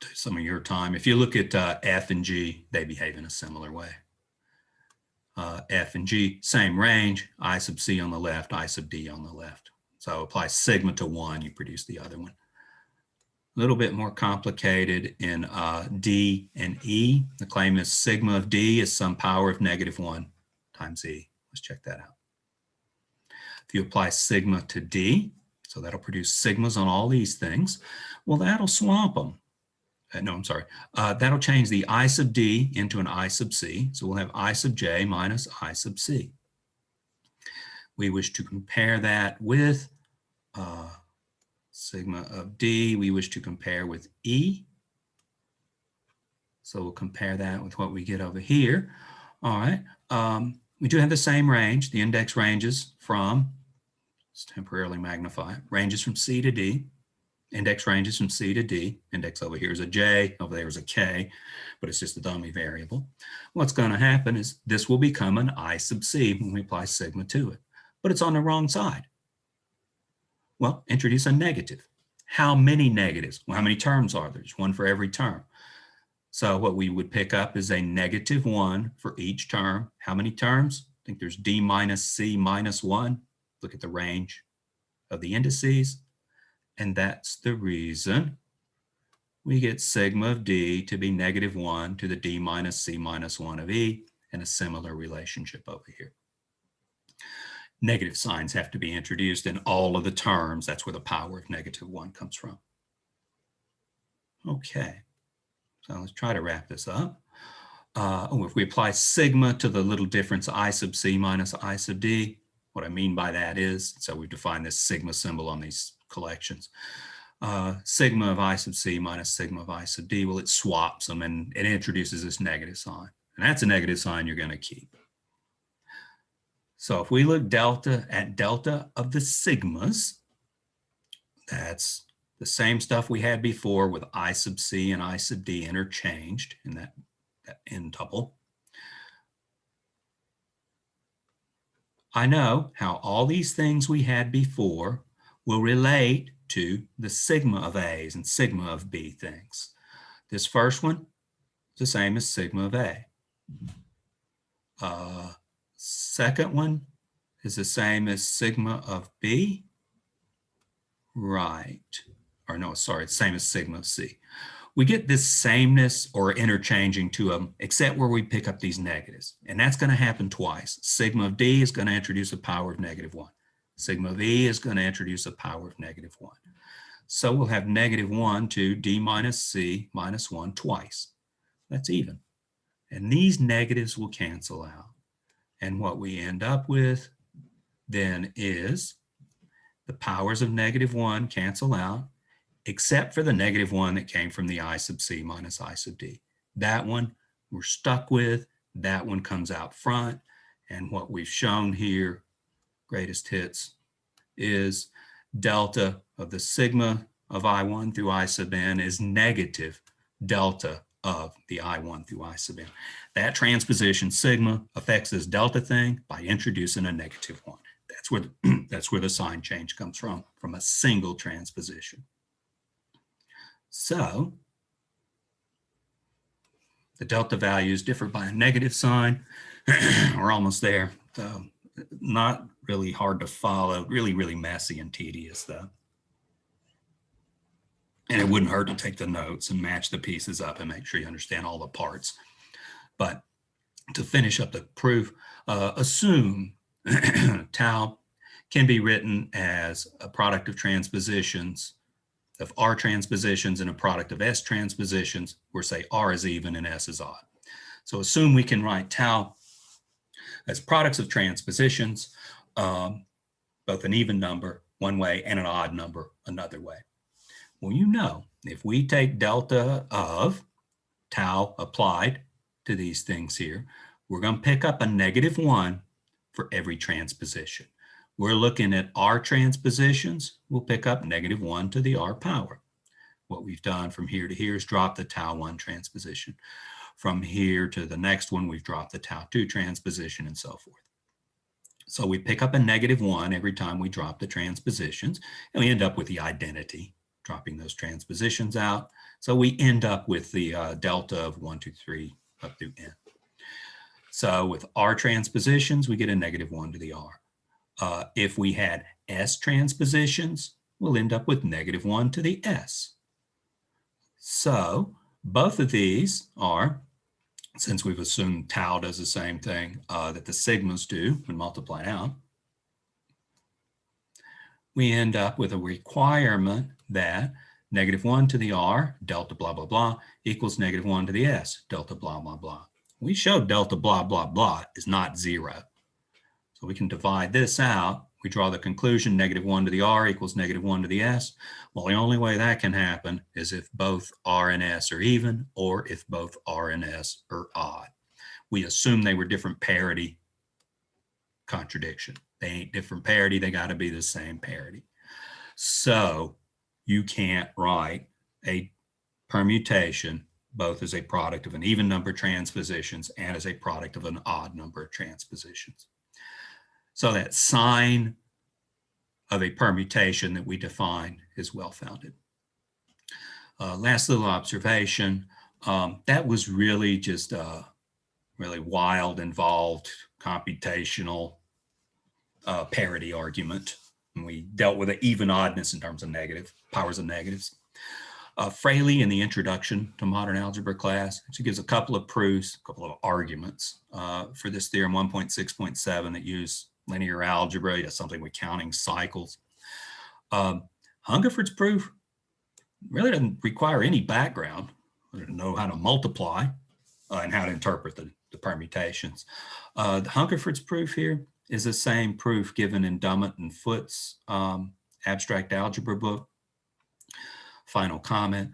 to some of your time. If you look at F and G, they behave in a similar way. F and G, same range, I sub C on the left, I sub D on the left. So apply sigma to one, you produce the other one. A little bit more complicated in D and E. The claim is sigma of D is some power of -1 times E. Let's check that out. If you apply sigma to D, so that'll produce sigmas on all these things, well, that'll swap them. No, I'm sorry. That'll change the I sub D into an I sub C. So we'll have I sub J minus I sub C. We wish to compare that with sigma of D, we wish to compare with E. So we'll compare that with what we get over here. All right. We do have the same range. The index ranges from, let's temporarily magnify it, ranges from C to D. Index ranges from C to D. Index over here is a J, over there is a K, but it's just a dummy variable. What's going to happen is this will become an I sub C when we apply sigma to it, but it's on the wrong side. Well, introduce a negative. How many negatives? Well, how many terms are there? There's one for every term. So what we would pick up is a -1 for each term. How many terms? I think there's D minus C minus 1. Look at the range of the indices. And that's the reason we get sigma of D to be -1 to the D minus C minus 1 of E, and a similar relationship over here. Negative signs have to be introduced in all of the terms. That's where the power of -1 comes from. Okay, so let's try to wrap this up. If we apply sigma to the little difference I sub C minus I sub D, what I mean by that is, so we've defined this sigma symbol on these collections. sigma of I sub c minus sigma of I sub d. Well, it swaps them and it introduces this negative sign. And that's a negative sign you're going to keep. So if we look at delta of the sigmas, that's the same stuff we had before with I sub c and I sub d interchanged in that n tuple. I know how all these things we had before will relate to the sigma of A's and sigma of B things. This first one is the same as sigma of A. Second one is the same as sigma of B. Right. Or no, sorry, it's the same as sigma of C. We get this sameness or interchanging to them, except where we pick up these negatives. And that's going to happen twice. Sigma of D is going to introduce a power of -1. Sigma of E is going to introduce a power of -1. So we'll have -1 to D minus C minus 1 twice. That's even. And these negatives will cancel out. And what we end up with then is the powers of -1 cancel out, except for the -1 that came from the I sub c minus I sub d. That one we're stuck with. That one comes out front. And what we've shown here, greatest hits, is delta of the sigma of I1 through I sub n is negative delta of the I1 through I sub n. That transposition sigma affects this delta thing by introducing a -1. That's where the sign change comes from a single transposition. So the delta values differ by a negative sign. We're almost there. So not really hard to follow, really, really messy and tedious though. And it wouldn't hurt to take the notes and match the pieces up and make sure you understand all the parts. But to finish up the proof, assume tau can be written as a product of transpositions of R transpositions and a product of S transpositions, where say R is even and S is odd. So assume we can write tau as products of transpositions, both an even number one way and an odd number another way. Well, you know, if we take delta of tau applied to these things here, we're going to pick up a -1 for every transposition. We're looking at R transpositions, we'll pick up -1 to the R power. What we've done from here to here is drop the tau1 transposition. From here to the next one, we've dropped the tau2 transposition and so forth. So we pick up a -1 every time we drop the transpositions, and we end up with the identity, dropping those transpositions out. So we end up with the delta of 1, 2, 3 up through n. So with R transpositions, we get a -1 to the R. If we had S transpositions, we'll end up with -1 to the S. So both of these are, since we've assumed tau does the same thing that the sigmas do when multiplied out, we end up with a requirement that -1 to the R, delta blah, blah, blah, equals -1 to the S, delta blah, blah, blah. We showed delta blah, blah, blah is not 0. So we can divide this out. We draw the conclusion -1 to the R equals -1 to the S. Well, the only way that can happen is if both R and S are even, or if both R and S are odd. We assume they were different parity. Contradiction. They ain't different parity. They got to be the same parity. So you can't write a permutation both as a product of an even number of transpositions and as a product of an odd number of transpositions. So that sign of a permutation that we define is well-founded. Last little observation, that was really just a really wild, involved, computational parity argument. And we dealt with an even oddness in terms of powers of negatives. Fraley, in the introduction to modern algebra class, she gives a couple of proofs, a couple of arguments for this theorem 1.6.7 that use linear algebra. He does something with counting cycles. Hungerford's proof really doesn't require any background to know how to multiply and how to interpret the permutations. Hungerford's proof here is the same proof given in Dummett and Foote's abstract algebra book. final comment.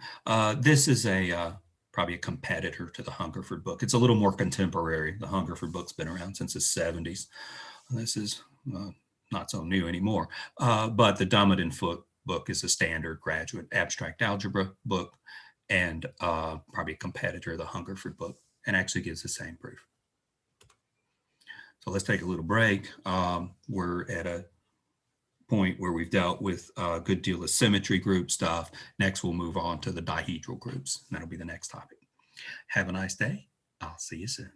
This is probably a competitor to the Hungerford book. It's a little more contemporary. The Hungerford book's been around since the 70s. This is not so new anymore. But the Dummett and Foote book is a standard graduate abstract algebra book, and probably a competitor of the Hungerford book, and actually gives the same proof. So let's take a little break. We're at a point where we've dealt with a good deal of symmetry group stuff. Next, we'll move on to the dihedral groups. That'll be the next topic. Have a nice day. I'll see you soon.